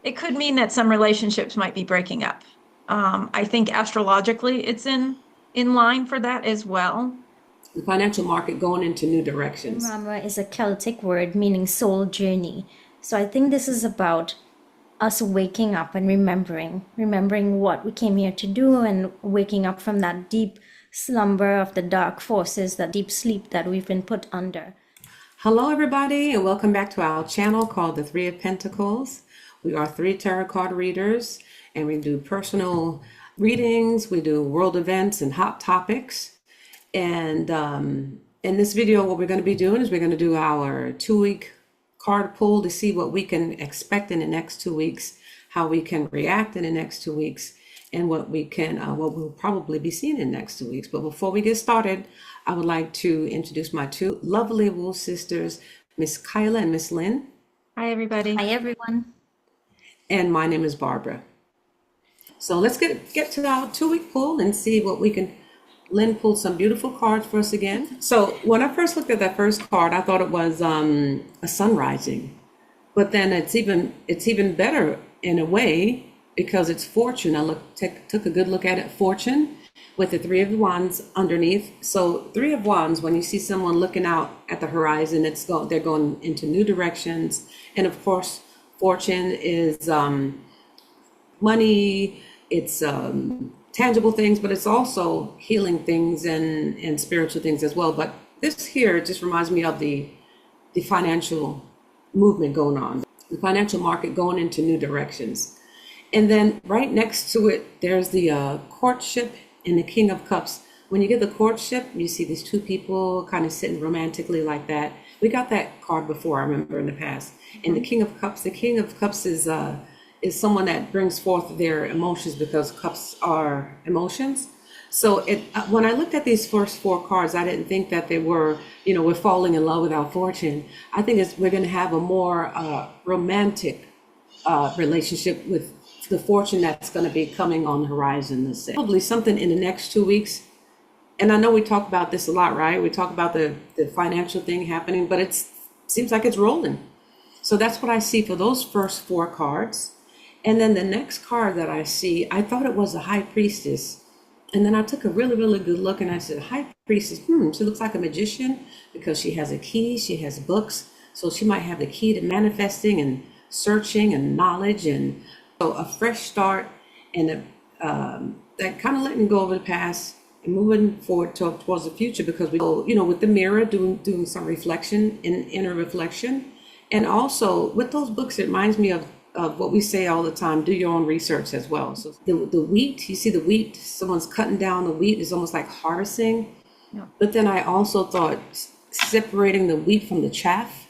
It could mean that some relationships might be breaking up. I think astrologically it's in line for that as well. The financial market going into new directions. Rama is a Celtic word meaning soul journey. So I think this is about us waking up and remembering what we came here to do and waking up from that deep slumber of the dark forces, that deep sleep that we've been put under. Hello, everybody, and welcome back to our channel called the Three of Pentacles. We are three tarot card readers, and we do personal readings, we do world events and hot topics. And in this video, what we're going to be doing is we're going to do our 2-week card pull to see what we can expect in the next 2 weeks, how we can react in the next 2 weeks, and what we'll probably be seeing in the next 2 weeks. But before we get started, I would like to introduce my two lovely Wolf sisters, Miss Kaila and Miss Lynn. Hi, everybody. Hi, everyone. And my name is Barbara. So let's get to our 2-week pull and see what we can. Lynn pulled some beautiful cards for us again. So when I first looked at that first card, I thought it was a sun rising. But then it's even better in a way because it's fortune. I took a good look at it, fortune, with the Three of Wands underneath. So Three of Wands, when you see someone looking out at the horizon, they're going into new directions. And of course, fortune is money, it's tangible things, but it's also healing things and spiritual things as well. But this here just reminds me of the financial movement going on, the financial market going into new directions. And then right next to it, there's the courtship and the King of Cups. When you get the courtship, you see these two people kind of sitting romantically like that. We got that card before, I remember in the past. And the King of Cups is someone that brings forth their emotions because cups are emotions. So when I looked at these first 4 cards, I didn't think that they were, we're falling in love with our fortune. I think we're going to have a more romantic relationship with the fortune that's going to be coming on the horizon. Let's say probably something in the next 2 weeks. And I know we talk about this a lot, right? We talk about the financial thing happening, but it seems like it's rolling. So that's what I see for those first 4 cards. And then the next card that I see, I thought it was a high priestess. And then I took a really, really good look and I said, high priestess, she looks like a magician because she has a key, she has books. So she might have the key to manifesting and searching and knowledge, and so a fresh start and that kind of letting go of the past and moving forward towards the future, because we go, with the mirror, doing some reflection, inner reflection. And also with those books, it reminds me of what we say all the time, do your own research as well. So the wheat, you see the wheat, someone's cutting down the wheat is almost like harvesting. Yeah. But then I also thought separating the wheat from the chaff,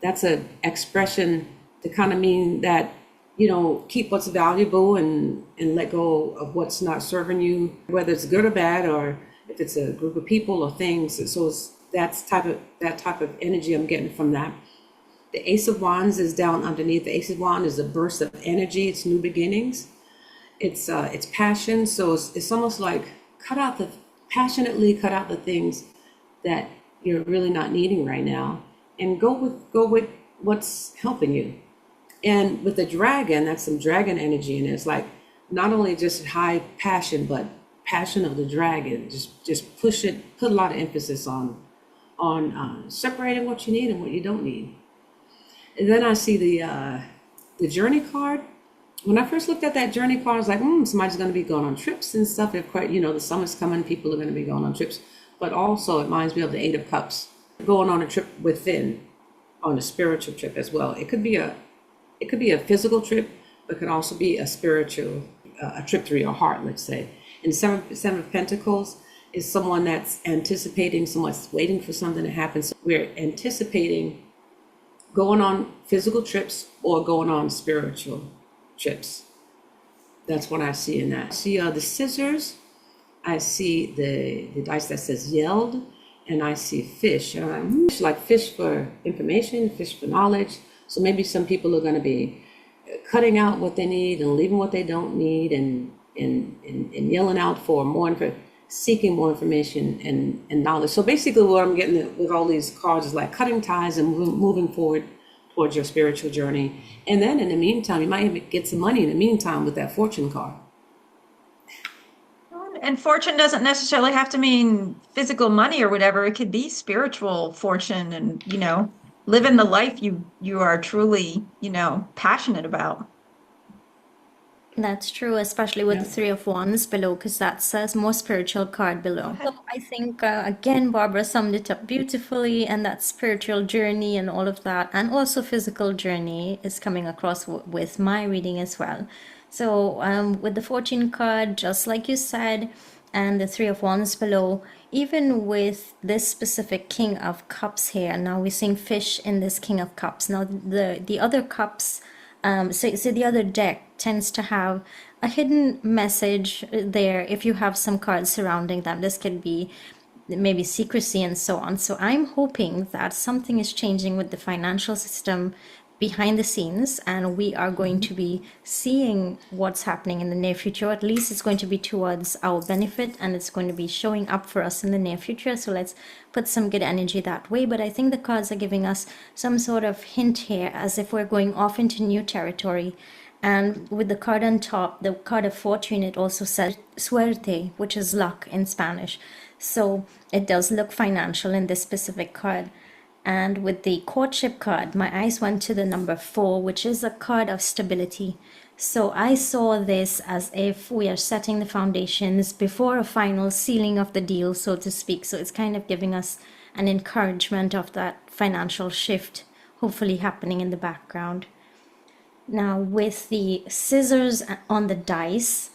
that's an expression to kind of mean that, keep what's valuable and let go of what's not serving you, whether it's good or bad, or if it's a group of people or things. So that type of energy I'm getting from that. The Ace of Wands is down underneath. The Ace of Wands is a burst of energy. It's new beginnings. It's passion. So it's almost like passionately cut out the things that you're really not needing right now, and go with what's helping you. And with the dragon, that's some dragon energy, and it's like not only just high passion, but passion of the dragon. Just put a lot of emphasis on separating what you need and what you don't need. And then I see the journey card. When I first looked at that journey card, I was like, somebody's going to be going on trips and stuff. If quite, the summer's coming, people are going to be going on trips. But also it reminds me of the 8 of Cups, going on a trip within, on a spiritual trip as well. It could be a physical trip, but it could also be a spiritual, a trip through your heart, let's say. And Seven of Pentacles is someone that's anticipating, someone's waiting for something to happen. So we're anticipating going on physical trips or going on spiritual trips. That's what I see in that. I see the scissors. I see the dice that says yelled, and I see fish. And I'm like fish for information, fish for knowledge. So maybe some people are going to be cutting out what they need and leaving what they don't need, and yelling out for seeking more information and knowledge. So basically what I'm getting with all these cards is like cutting ties and moving forward towards your spiritual journey. And then in the meantime, you might even get some money in the meantime with that fortune card. And fortune doesn't necessarily have to mean physical money or whatever. It could be spiritual fortune and, living the life you are truly, passionate about. That's true, especially with Yeah. the Three of Wands below, because that's a more spiritual card below. So I think, again, Barbara summed it up beautifully, and that spiritual journey and all of that, and also physical journey is coming across with my reading as well. So with the Fortune card, just like you said, and the Three of Wands below, even with this specific King of Cups here, now we're seeing fish in this King of Cups. Now the other cups. So the other deck tends to have a hidden message there if you have some cards surrounding them. This could be maybe secrecy and so on. So I'm hoping that something is changing with the financial system behind the scenes, and we are going to be seeing what's happening in the near future. At least it's going to be towards our benefit, and it's going to be showing up for us in the near future. So let's put some good energy that way. But I think the cards are giving us some sort of hint here, as if we're going off into new territory. And with the card on top, the card of fortune, it also says suerte, which is luck in Spanish. So it does look financial in this specific card. And with the courtship card, my eyes went to the number 4, which is a card of stability. So I saw this as if we are setting the foundations before a final sealing of the deal, so to speak. So it's kind of giving us an encouragement of that financial shift, hopefully happening in the background. Now with the scissors on the dice,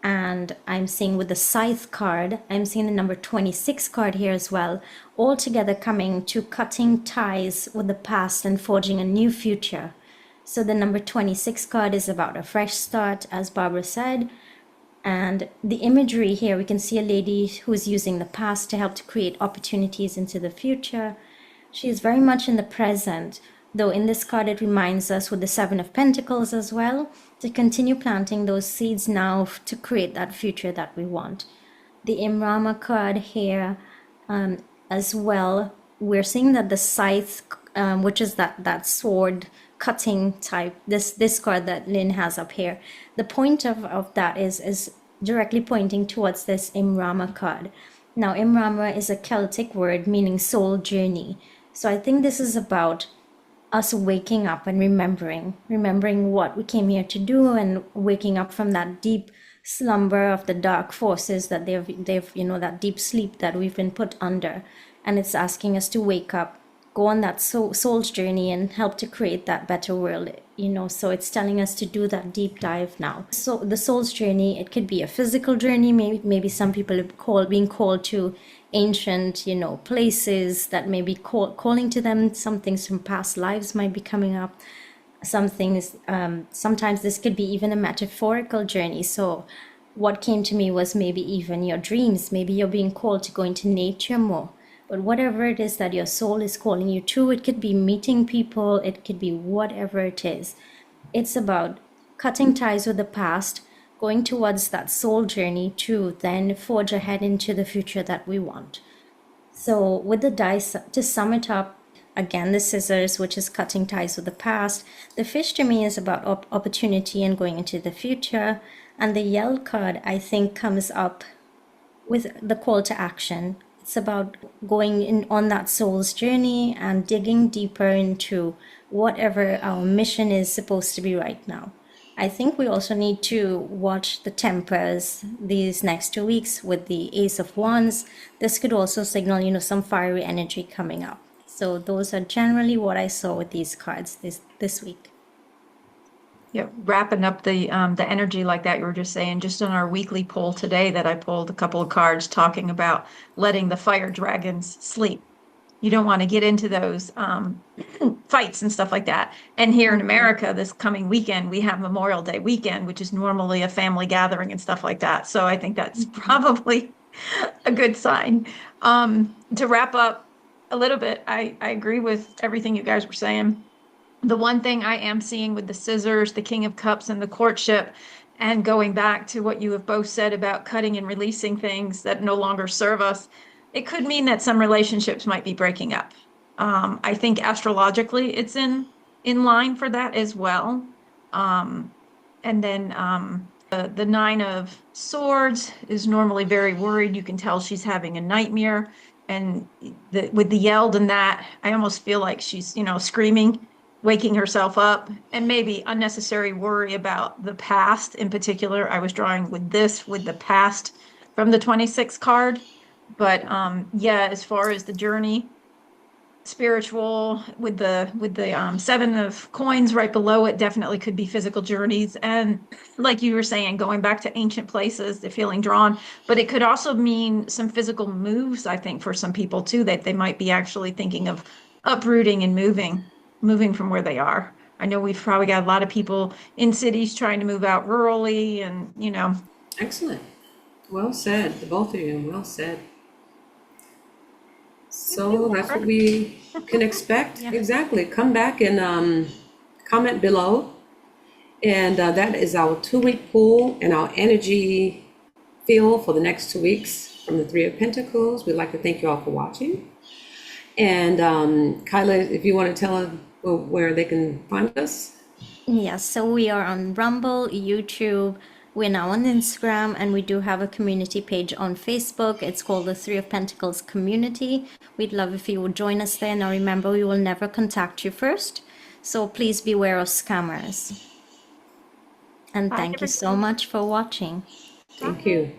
and I'm seeing with the scythe card, I'm seeing the number 26 card here as well, all together coming to cutting ties with the past and forging a new future. So the number 26 card is about a fresh start, as Barbara said. And the imagery here, we can see a lady who's using the past to help to create opportunities into the future. She is very much in the present, though in this card it reminds us with the Seven of Pentacles as well, to continue planting those seeds now to create that future that we want. The Imrama card here as well, we're seeing that the scythe, which is that sword cutting type, this card that Lynn has up here, the point of that is directly pointing towards this Imrama card. Now Imrama is a Celtic word meaning soul journey. So I think this is about us waking up and remembering what we came here to do, and waking up from that deep slumber of the dark forces that they've that deep sleep that we've been put under. And it's asking us to wake up, go on that soul's journey and help to create that better world, so it's telling us to do that deep dive now. So the soul's journey, it could be a physical journey, maybe some people are being called to ancient places that may be calling to them. Some things from past lives might be coming up. Some things, sometimes this could be even a metaphorical journey. So what came to me was maybe even your dreams. Maybe you're being called to go into nature more. But whatever it is that your soul is calling you to, it could be meeting people, it could be whatever it is. It's about cutting ties with the past, going towards that soul journey to then forge ahead into the future that we want. So with the dice, to sum it up, again, the scissors, which is cutting ties with the past. The fish to me is about opportunity and going into the future. And the yell card, I think, comes up with the call to action. It's about going in on that soul's journey and digging deeper into whatever our mission is supposed to be right now. I think we also need to watch the tempers these next 2 weeks with the Ace of Wands. This could also signal, some fiery energy coming up. So those are generally what I saw with these cards this week. Yeah, wrapping up the energy like that you were just saying, just on our weekly poll today that I pulled a couple of cards talking about letting the fire dragons sleep. You don't want to get into those fights and stuff like that. And here in America, this coming weekend, we have Memorial Day weekend, which is normally a family gathering and stuff like that. So I think that's probably a good sign. To wrap up a little bit, I agree with everything you guys were saying. The one thing I am seeing with the scissors, the King of Cups, and the courtship, and going back to what you have both said about cutting and releasing things that no longer serve us, it could mean that some relationships might be breaking up. I think astrologically it's in in line for that as well. And then the Nine of Swords is normally very worried. You can tell she's having a nightmare. And with the yelled and that, I almost feel like she's, screaming, waking herself up, and maybe unnecessary worry about the past. In particular, I was drawing with the past from the 26 card. But yeah, as far as the journey, spiritual with the seven of coins right below it, definitely could be physical journeys, and like you were saying, going back to ancient places, the feeling drawn. But it could also mean some physical moves, I think, for some people too, that they might be actually thinking of uprooting and moving from where they are. I know we've probably got a lot of people in cities trying to move out rurally, and Excellent. Well said, the both of you. Well said. So that's what we can expect. Yeah. Exactly. Come back and comment below. And that is our 2-week pool and our energy feel for the next 2 weeks from the Three of Pentacles. We'd like to thank you all for watching. And Kaila, if you want to tell them where they can find us. Yes, so we are on Rumble, YouTube, we're now on Instagram, and we do have a community page on Facebook. It's called the Three of Pentacles Community. We'd love if you would join us there. Now remember, we will never contact you first, so please beware of scammers. And Bye, thank you so everybody. much for watching. Thank you.